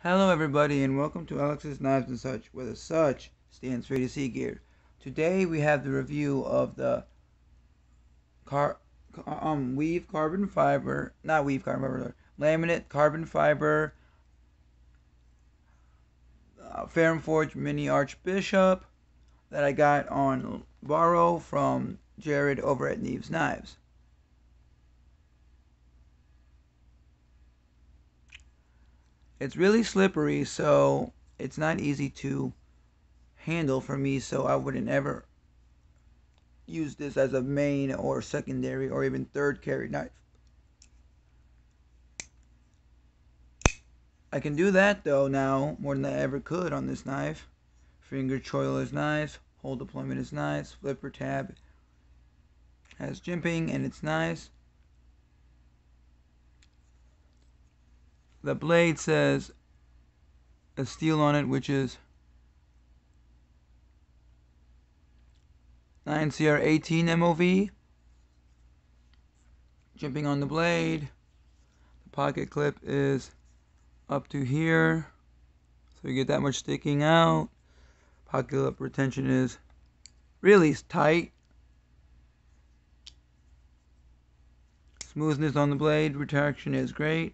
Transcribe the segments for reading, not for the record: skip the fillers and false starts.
Hello everybody and welcome to Alex's Knives and Such, where the such stands for A to C gear. Today we have the review of the laminate carbon fiber Ferum Forge mini Archbishop that I got on borrow from Jared over at Neve's Knives. It's really slippery, so it's not easy to handle for me, so I wouldn't ever use this as a main or secondary or even third carry knife. I can do that though now more than I ever could on this knife. Finger choil is nice, hole deployment is nice, flipper tab has jimping and it's nice. The blade says a steel on it, which is 9CR18 MOV. Jimping on the blade. The pocket clip is up to here, so you get that much sticking out. Pocket clip retention is really tight. Smoothness on the blade, retraction is great.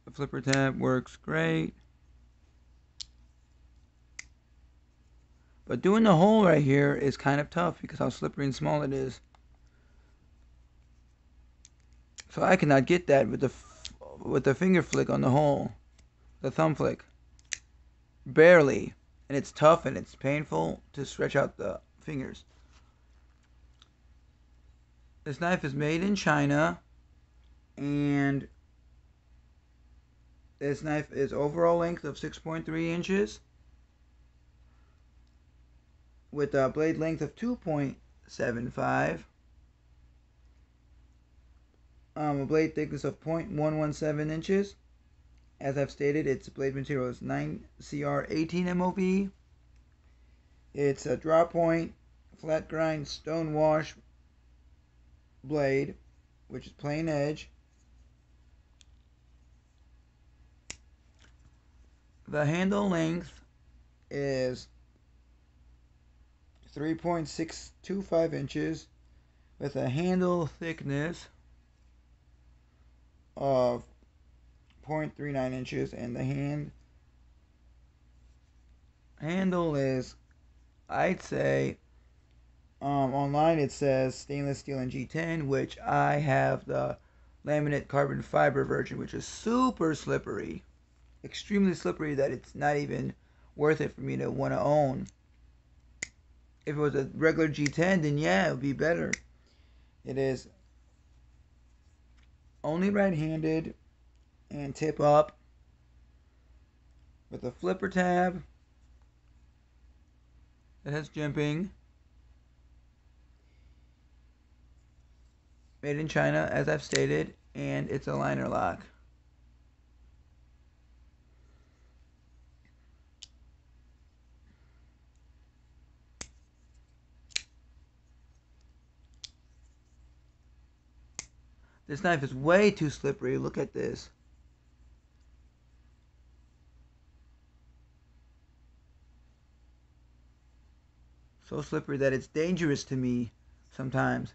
The flipper tab works great. But doing the hole right here is kind of tough because how slippery and small it is. So I cannot get that with the finger flick on the hole, the thumb flick. Barely. And it's tough and it's painful to stretch out the fingers. This knife is made in China, and this knife is overall length of 6.3 inches with a blade length of 2.75, a blade thickness of 0.117 inches. As I've stated, its blade material is 9CR18 MOV. It's a drop point, flat grind, stone wash blade, which is plain edge. The handle length is 3.625 inches with a handle thickness of 0.39 inches, and the handle is, I'd say, online it says stainless steel and G10, which I have the laminate carbon fiber version, which is super slippery, extremely slippery, that it's not even worth it for me to want to own. If it was a regular G10, then yeah, it would be better. It is only right-handed and tip up with a flipper tab that has jimping. Made in China, as I've stated, and it's a liner lock. This knife is way too slippery. Look at this. So slippery that it's dangerous to me sometimes.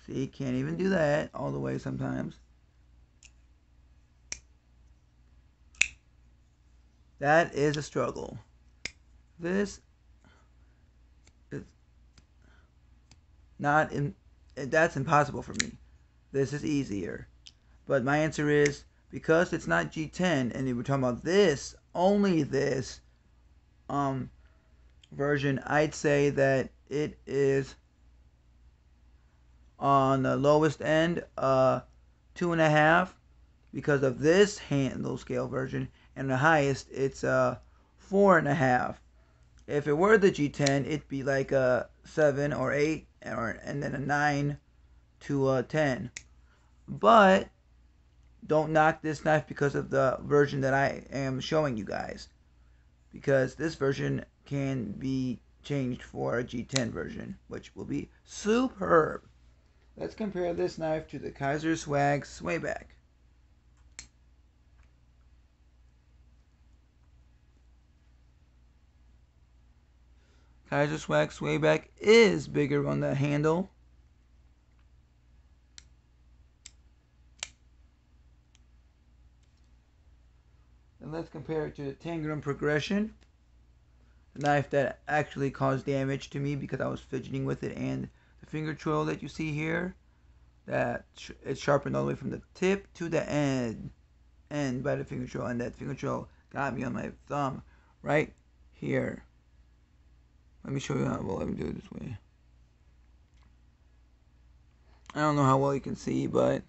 See, can't even do that all the way sometimes. That is a struggle. This is not in, that's impossible for me. This is easier. But my answer is, because it's not G10 and we're talking about this, only this version, I'd say that it is on the lowest end, 2.5, because of this handle scale version, and the highest, it's 4.5. If it were the G10, it'd be like a 7 or 8, and then a 9 to a 10. But don't knock this knife because of the version that I am showing you guys, because this version can be changed for a G10 version, which will be superb. Let's compare this knife to the Kaiser Swag Swayback. Kaiser Swag Swayback is bigger on the handle. And let's compare it to the Tangram Progression, the knife that actually caused damage to me because I was fidgeting with it, and the finger choil that you see here, that it's sharpened all the way from the tip to the end by the finger choil, and that finger choil got me on my thumb right here. Let me show you how well. Let me do it this way. I don't know how well you can see, but you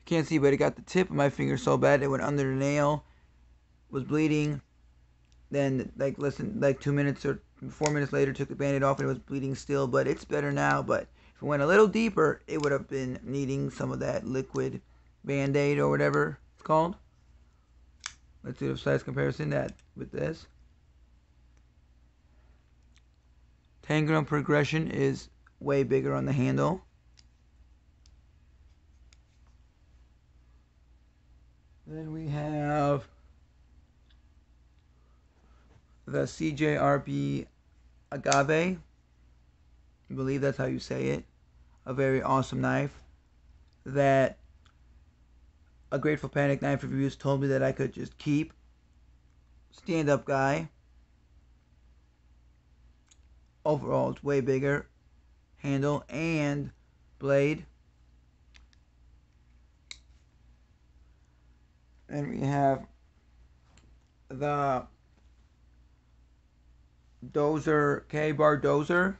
can't see, but it got the tip of my finger so bad it went under the nail, was bleeding. Then like 2 minutes or 4 minutes later, took the band-aid off and it was bleeding still, but it's better now. But if it went a little deeper, it would have been needing some of that liquid band-aid or whatever it's called. Let's do the size comparison that with this. Tangram Progression is way bigger on the handle. Then we have the CJRB Agave. I believe that's how you say it. A very awesome knife that a Grateful Panic Knife Reviews told me that I could just keep. Stand-up guy. Overall, it's way bigger handle and blade. And we have the Dozer, K-Bar Dozer,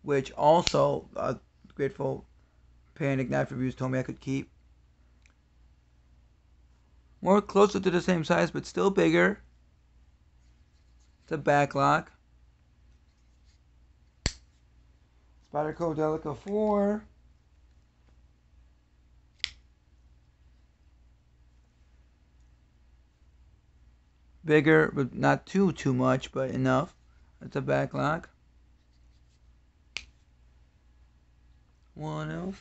which also Grateful Panic Knife Reviews told me I could keep. More closer to the same size, but still bigger. It's a backlock. Spyderco Delica 4. Bigger, but not too much, but enough. It's a backlock. What else?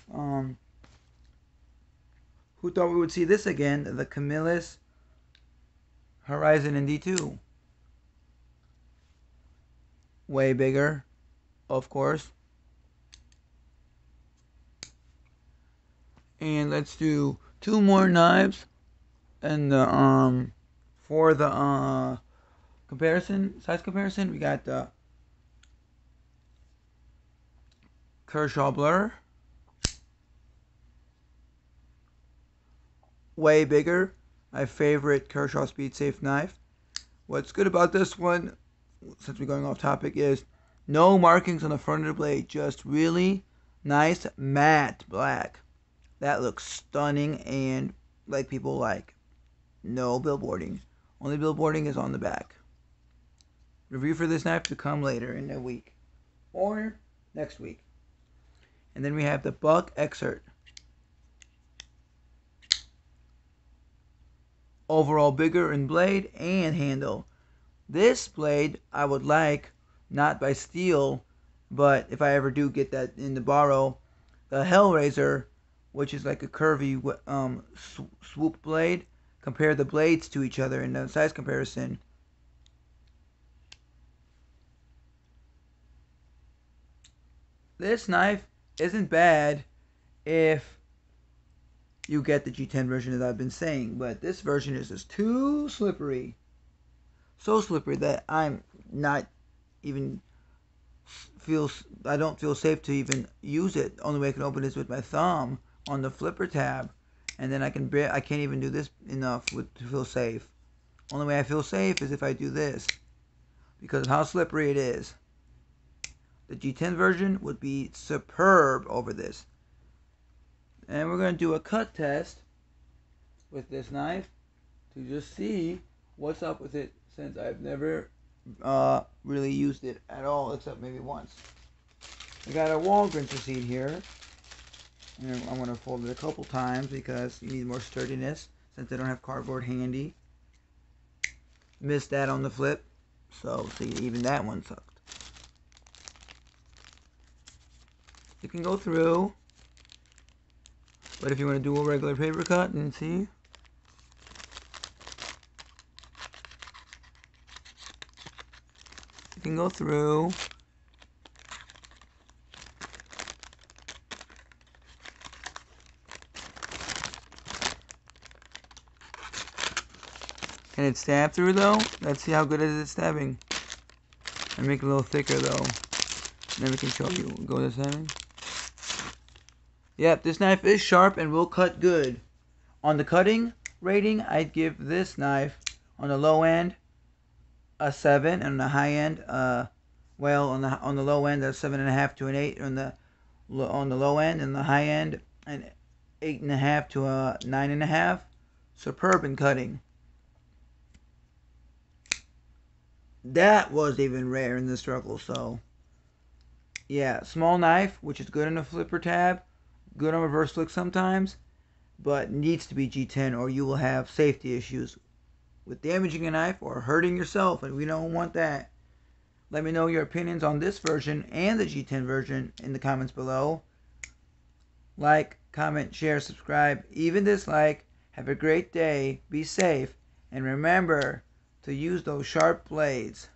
Who thought we would see this again? The Camillus Horizon ND2. Way bigger, of course. And let's do 2 more knives. And for the size comparison, we got the Kershaw Blur. Way bigger. My favorite Kershaw Speed Safe knife. What's good about this one, since we're going off topic, is no markings on the front of the blade. Just really nice matte black. That looks stunning and like people like. No billboarding. Only billboarding is on the back. Review for this knife to come later in the week. Or next week. And then we have the Buck Exert. Overall bigger in blade and handle. This blade I would like, not by steel, but if I ever do get that in to borrow, the Hellraiser, which is like a curvy swoop blade. Compare the blades to each other in the size comparison. This knife isn't bad if you get the G10 version that I've been saying, but this version is just too slippery. So slippery that I'm not even I don't feel safe to even use it. Only way I can open it is with my thumb on the flipper tab, and then I can't even do this enough to feel safe. Only way I feel safe is if I do this, because of how slippery it is. The G10 version would be superb over this. And we're going to do a cut test with this knife to just see what's up with it, since I've never really used it at all, except maybe once. I got a Walgreens receipt here. And I'm going to fold it a couple times because you need more sturdiness, since I don't have cardboard handy. Missed that on the flip. So, see, even that one sucked. It can go through. But if you want to do a regular paper cut, and see, it can go through. Can it stab through though? Let's see how good it is at stabbing. And make it a little thicker though. And then we can show you. Go to setting. Yep, this knife is sharp and will cut good. On the cutting rating, I'd give this knife on the low end a 7, and on the high end, well, on the low end, a 7.5 to an 8. On the low end, and the high end, an 8.5 to a 9.5. Superb in cutting. That was even rare in the struggle, so yeah, small knife, which is good on a flipper tab, good on reverse flick sometimes, but needs to be G10 or you will have safety issues with damaging a knife or hurting yourself, and we don't want that. Let me know your opinions on this version and the G10 version in the comments below. Like, comment, share, subscribe, even dislike. Have a great day, be safe, and remember to use those sharp blades.